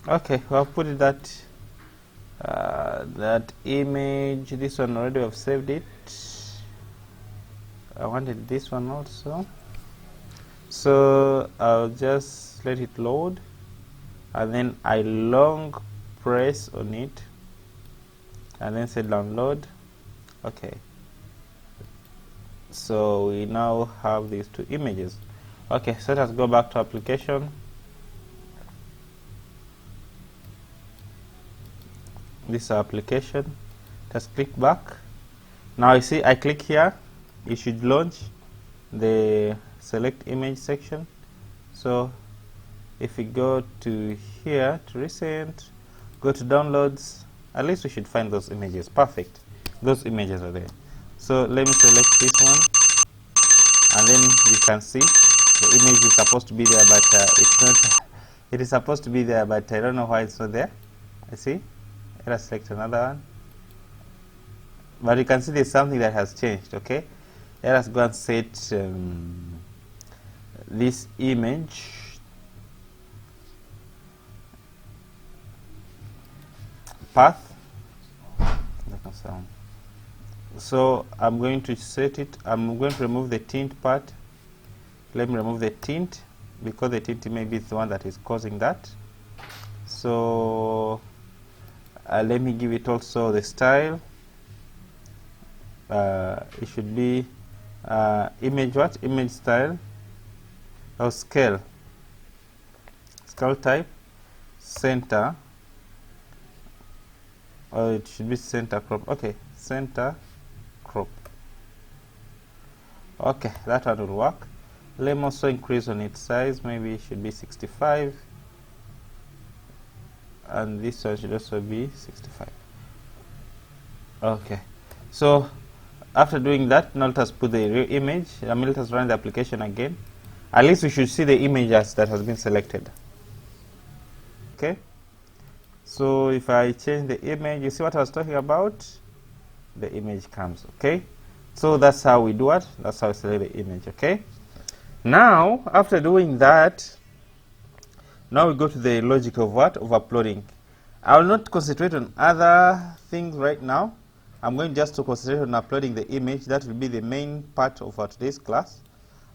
Okay, I've put it that image. This one already I've saved it. I wanted this one also. So I'll just let it load, and then I long press on it, and then say download. Okay, so we now have these two images. Okay, so let's go back to application. This application. Just click back. Now you see I click here, it should launch the select image section. So if we go to here to recent, go to downloads, at least we should find those images. Perfect, those images are there. So let me select this one, and then you can see the image is supposed to be there, but it's not. It is supposed to be there, but I don't know why it's not there. I see. Let us select another one, but you can see there's something that has changed. Okay, let us go and set this image path. So I'm going to set it. I'm going to remove the tint part. Let me remove the tint because the tint maybe is the one that is causing that. So let me give it also the style. It should be image what? Image style or scale. Scale type, center, or it should be center crop. Okay, center crop. Okay, that one will work. Let me also increase on its size. Maybe it should be 65, and this one should also be 65. Okay, so after doing that, now let us put the real image. Let us run the application again. At least we should see the images that has been selected. Okay, so if I change the image, you see what I was talking about? The image comes. Okay, so that's how we do it. That's how we select the image. Okay, now after doing that, now we go to the logic of what? Of uploading. I will not concentrate on other things right now. I'm going just to concentrate on uploading the image. That will be the main part of our today's class.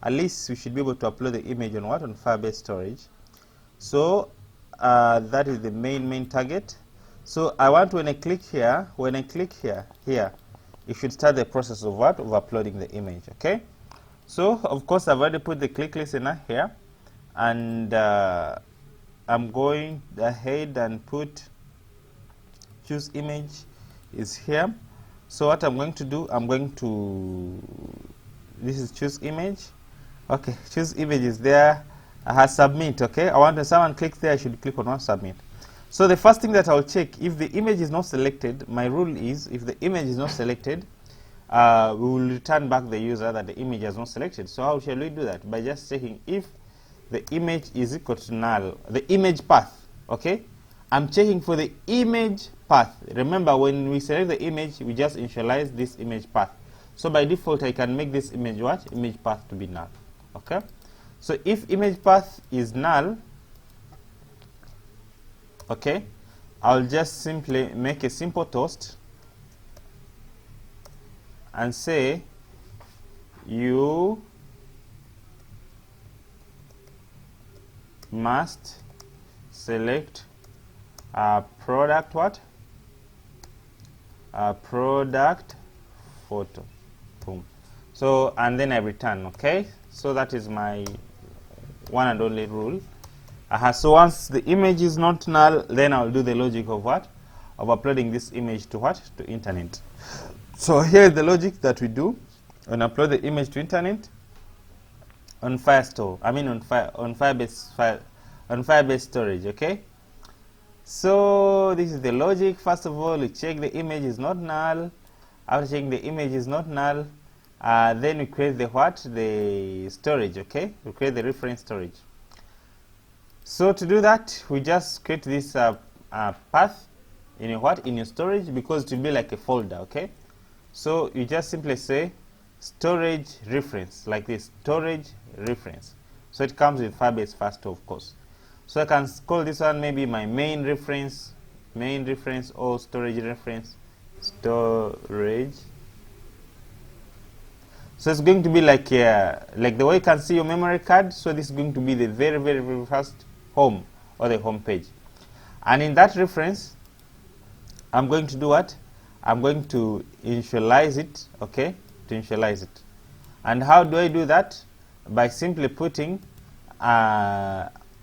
At least we should be able to upload the image on what? On Firebase Storage. So that is the main target. So I want when I click here, here, it should start the process of what? Of uploading the image. Okay. So of course I've already put the click listener here, and I'm going ahead and put choose image is here. So what I'm going to do, this is choose image. Okay, choose image is there. I have submit. Okay, I want when someone clicks there, I should click on one submit. So the first thing that I'll check, if the image is not selected, my rule is if the image is not selected, we will return back the user that the image has not selected. So how shall we do that? By just checking if the image is equal to null, the image path. Okay, I'm checking for the image path. Remember, when we select the image, we just initialize this image path. So by default, I can make this image what? Image path to be null. Okay, so if image path is null, okay, I'll just simply make a simple toast and say you must select a product what? A product photo. Boom. So and then I return. Okay, so that is my one and only rule. So once the image is not null, then I'll do the logic of what? Of uploading this image to what? To internet. So here is the logic that we do when upload the image to internet on firestore. I mean on Firebase Storage. Okay. So this is the logic. First of all, we check the image is not null. After checking the image is not null, then we create the what? The storage. Okay, we create the reference storage. So to do that, we just create this path in your what? In your storage, because it will be like a folder. Okay, so you just simply say storage reference like this, storage reference. So it comes with Firebase firestore, of course. So I can call this one maybe my main reference, or storage reference, storage. So it's going to be like the way you can see your memory card. So this is going to be the very first home or the home page. And in that reference, I'm going to do what? I'm going to initialize it. Okay, to initialize it. And how do I do that? By simply putting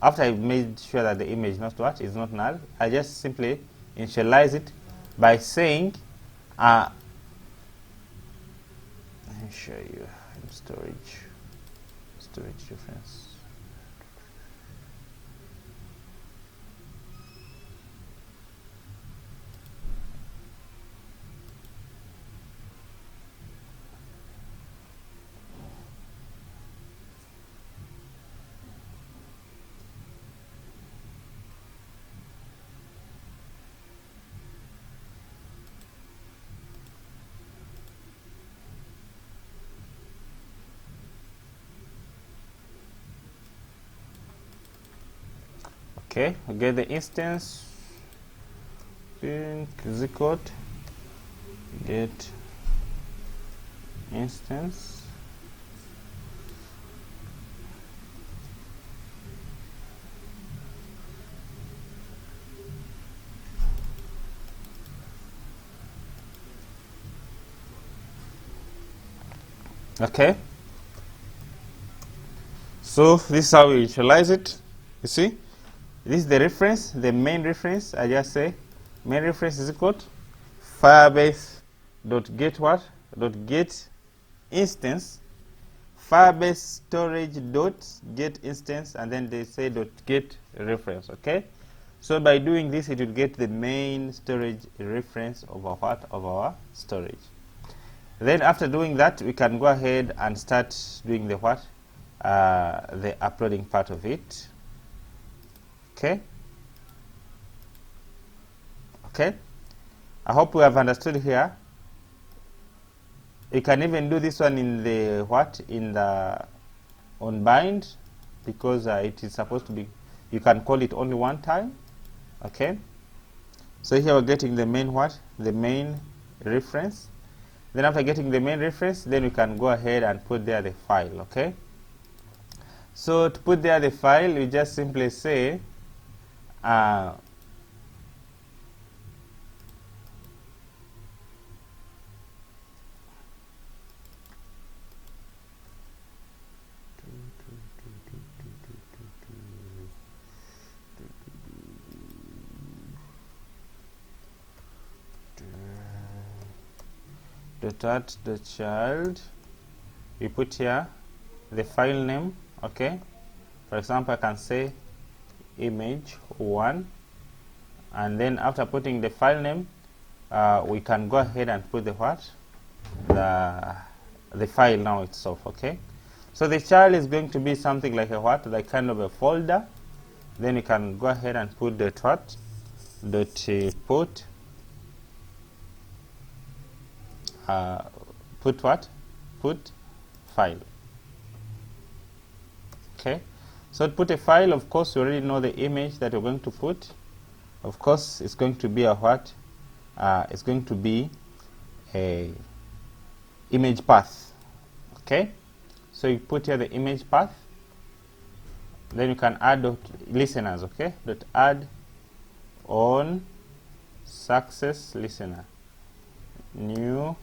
after I've made sure that the image is not null, I just simply initialize it by saying let me show you in storage reference. Okay, we get the instance think is equal to get instance okay. So this is how we initialize it. You see, this is the reference, the main reference. I just say main reference is equal to Firebase dot get what dot get instance, Firebase Storage dot get instance, and then they say dot get reference. Okay. So by doing this, it will get the main storage reference of our what of our storage. Then after doing that, we can go ahead and start doing the what the uploading part of it. Okay. Okay. I hope we have understood here. You can even do this one in the what in the on bind, because it is supposed to be, you can call it only one time. Okay. So here we're getting the main what the main reference. Then after getting the main reference, then we can go ahead and put there the file. Okay. So to put there the file, we just simply say dot the child, we put here the file name. Okay, for example, I can say image1, and then after putting the file name, we can go ahead and put the what the file now itself. Okay, so the child is going to be something like a what, like kind of a folder. Then you can go ahead and put the what put put file. Okay, so to put a file, of course, you already know the image that you're going to put. Of course, it's going to be a what? It's going to be a image path. Okay, so you put here the image path. Then you can add listeners. Okay, dot add on success listener, new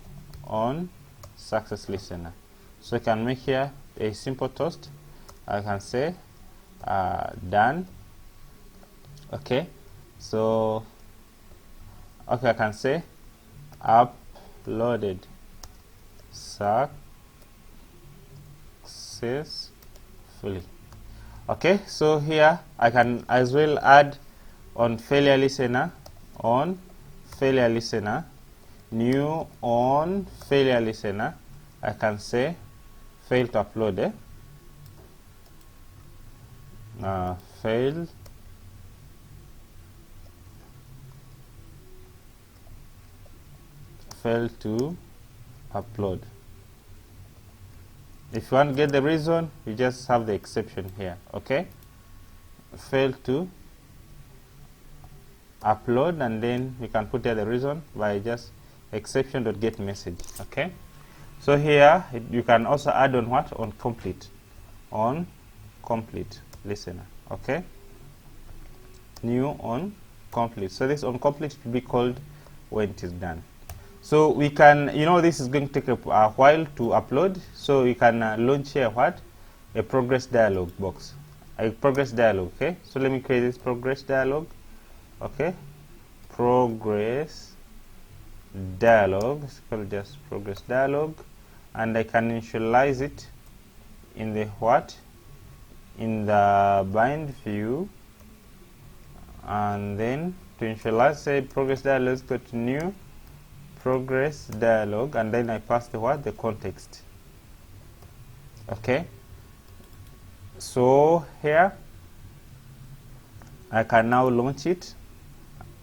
on success listener. So you can make here a simple toast. I can say done. Okay, so okay, I can say uploaded successfully. Okay, so here I can as well add on failure listener, new on failure listener. I can say failed to upload. Failed to upload. If you want to get the reason, you just have the exception here. Okay, failed to upload, and then you can put there the reason by just exception.get message. Okay, so here you can also add on what, on complete listener. Okay, new on complete. So this on complete will be called when it is done. So we can, you know, this is going to take a while to upload, so we can launch here what, a progress dialog box, a progress dialog. Okay, so let me create this progress dialog. Okay, progress dialog, it's called just progress dialog, and I can initialize it in the what, in the bind view, and then to initialize, say progress dialog is equal to new progress dialog, and then I pass the what, the context. Okay, so here I can now launch it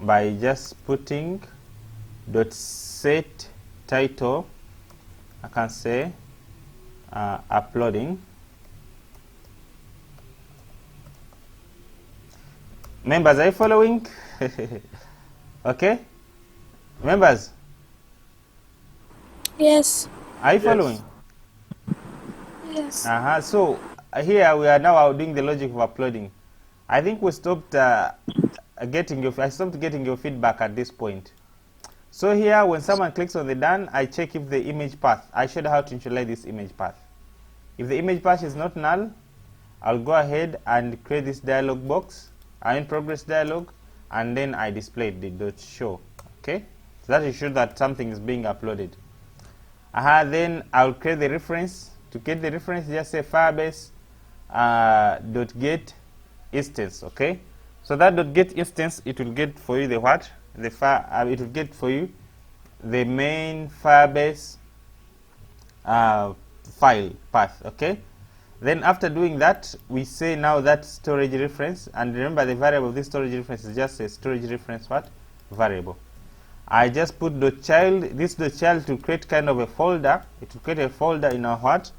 by just putting dot set title. I can say uploading. Members, are you following? Okay, Members,
Yes.
are you
Yes.
following?
Yes.
So here we are now doing the logic of uploading. I think we stopped I stopped getting your feedback at this point. So here, when someone clicks on the done, I check if the image path. I showed how to initialize this image path. If the image path is not null, I'll go ahead and create this dialog box, in progress dialog, and then I display the dot show. Okay, so that is sure that something is being uploaded. Then I'll create the reference. To get the reference, just say firebase dot get instance. Okay, so that dot get instance, it will get for you the what? It will get for you the main Firebase file path. Okay, then after doing that, we say now that storage reference, and remember the variable of this storage reference is just a storage reference what variable. I just put this child to create kind of a folder. It will create a folder in our what?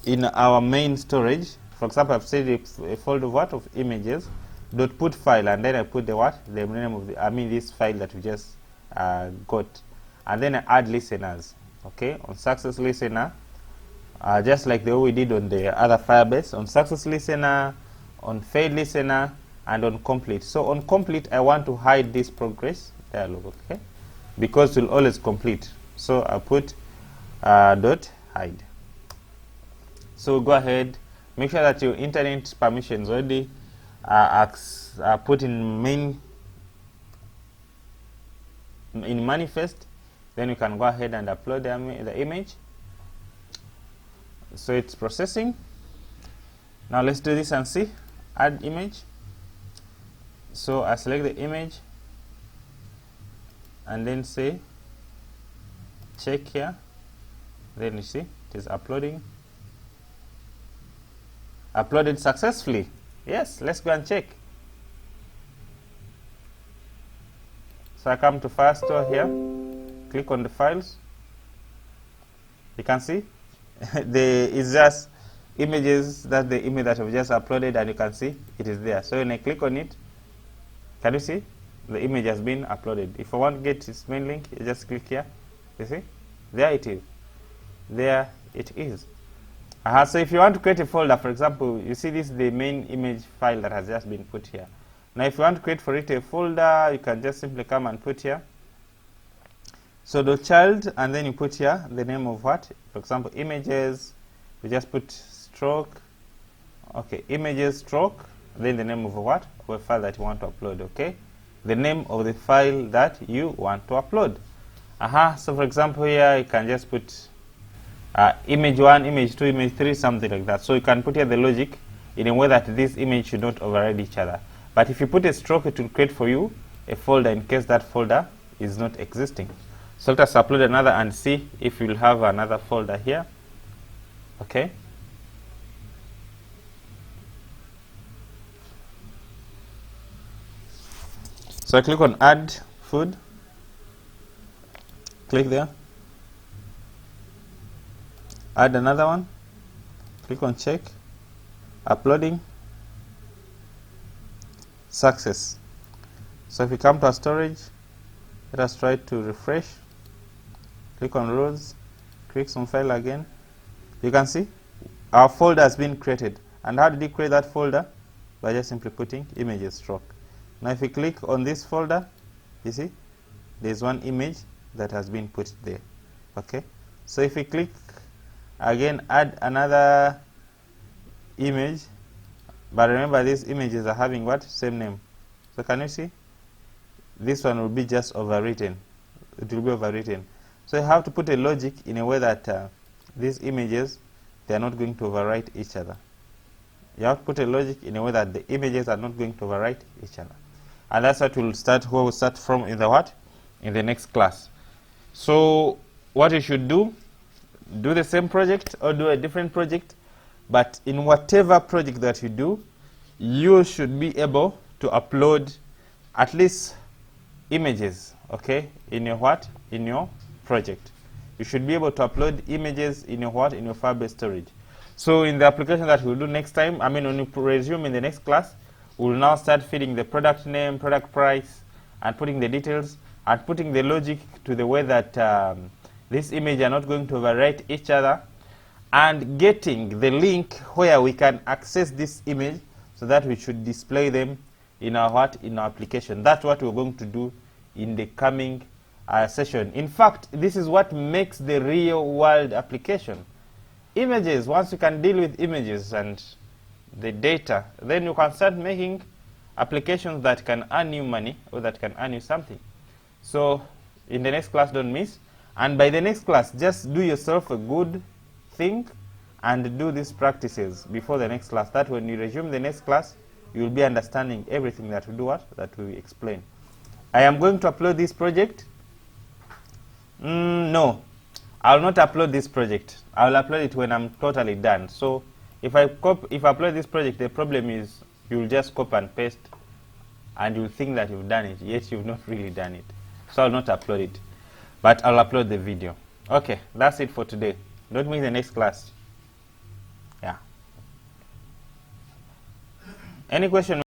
In our main storage. For example, I've said a folder of what? Of images. Dot put file, and then I put the what? The name of this file that we just got. And then I add listeners. Okay, on success listener, just like the way we did on the other Firebase, on success listener, on failed listener, and on complete. So on complete, I want to hide this progress dialog, okay, because it will always complete. So I put dot hide. So go ahead, make sure that your internet permissions already are put in manifest. Then you can go ahead and upload the image. So it's processing. Now let's do this and see. Add image. So I select the image and then say check here. Then you see it is uploading. Uploaded successfully. Yes, let's go and check. So I come to firestore here, click on the files. You can see it's just images. That's the image that I've just uploaded, and you can see it is there. So when I click on it, can you see the image has been uploaded? If I want to get its main link, you just click here. You see, there it is. There it is. So if you want to create a folder, for example, you see this is the main image file that has just been put here. Now if you want to create for it a folder, you can just simply come and put here. So the child, and then you put here the name of what? For example, images. You just put stroke. Okay, images stroke. Then the name of what? Of a file that you want to upload. Okay, the name of the file that you want to upload. So for example, here you can just put image 1, image 2, image 3, something like that. So you can put here the logic in a way that this image should not override each other. But if you put a stroke, it will create for you a folder in case that folder is not existing. So let us upload another and see if we'll have another folder here. Okay. So I click on add food. Click there. Add another one. Click on check. Uploading. Success. So if we come to our storage, let us try to refresh. Click on rows. Click on file again. You can see our folder has been created. And how did you create that folder? By just simply putting images stroke. Now if we click on this folder, you see there's one image that has been put there. Okay. So if we click again, add another image, but remember these images are having what? Same name. So can you see? This one will be just overwritten. It will be overwritten. So you have to put a logic in a way that these images, they are not going to overwrite each other. You have to put a logic in a way that the images are not going to overwrite each other. And that's what we'll start, where we'll start from in the what? In the next class. So what you should do the same project or do a different project, but in whatever project that you do, you should be able to upload at least images, okay, in your what? In your project. You should be able to upload images in your what? In your Firebase storage. So in the application that we'll do next time, when you resume in the next class, we'll now start feeding the product name, product price, and putting the details, and putting the logic to the way that this image are not going to overwrite each other, and getting the link where we can access this image so that we should display them in our application. That's what we're going to do in the coming session. In fact, this is what makes the real world application. Images, once you can deal with images and the data, then you can start making applications that can earn you money or that can earn you something. So in the next class, don't miss. And by the next class, just do yourself a good thing and do these practices before the next class. That when you resume the next class, you will be understanding everything that we do, that we explain. I am going to upload this project. No, I will not upload this project. I will upload it when I'm totally done. So if I upload this project, the problem is you will just copy and paste, and you'll think that you've done it, yet you've not really done it. So I'll not upload it, but I'll upload the video. Okay, that's it for today. Don't miss the next class. Yeah. Any question?